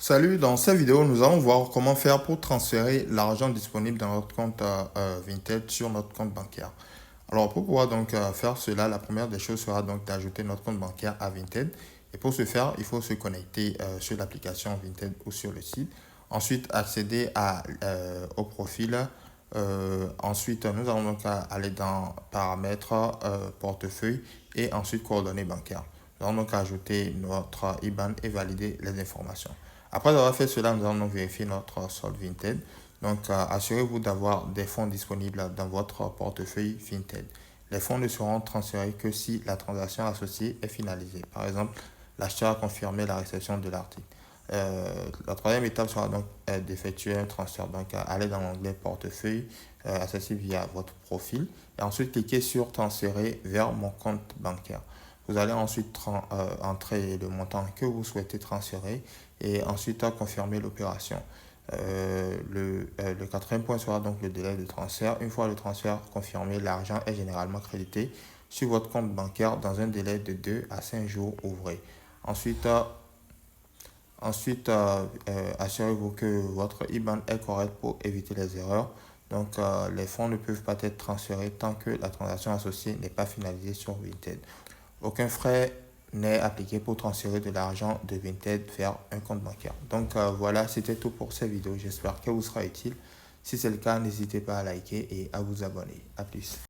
Salut, dans cette vidéo, nous allons voir comment faire pour transférer l'argent disponible dans notre compte Vinted sur notre compte bancaire. Alors, pour pouvoir donc faire cela, la première des choses sera donc d'ajouter notre compte bancaire à Vinted. Et pour ce faire, il faut se connecter sur l'application Vinted ou sur le site. Ensuite, accéder au profil. Ensuite, nous allons donc aller dans Paramètres, Portefeuille et ensuite Coordonnées bancaires. Nous allons donc ajouter notre IBAN et valider les informations. Après avoir fait cela, nous allons donc vérifier notre solde Vinted. Donc, assurez-vous d'avoir des fonds disponibles dans votre portefeuille Vinted. Les fonds ne seront transférés que si la transaction associée est finalisée. Par exemple, l'acheteur a confirmé la réception de l'article. La troisième étape sera donc d'effectuer un transfert. Donc, aller dans l'onglet portefeuille accessible via votre profil et ensuite cliquer sur transférer vers mon compte bancaire. Vous allez ensuite entrer le montant que vous souhaitez transférer et ensuite confirmer l'opération. Le quatrième point sera donc le délai de transfert. Une fois le transfert confirmé, l'argent est généralement crédité sur votre compte bancaire dans un délai de 2 à 5 jours ouvrés. Ensuite, assurez-vous que votre IBAN est correct pour éviter les erreurs. Donc, les fonds ne peuvent pas être transférés tant que la transaction associée n'est pas finalisée sur Vinted. Aucun frais n'est appliqué pour transférer de l'argent de Vinted vers un compte bancaire. Donc voilà, c'était tout pour cette vidéo. J'espère qu'elle vous sera utile. Si c'est le cas, n'hésitez pas à liker et à vous abonner. A plus.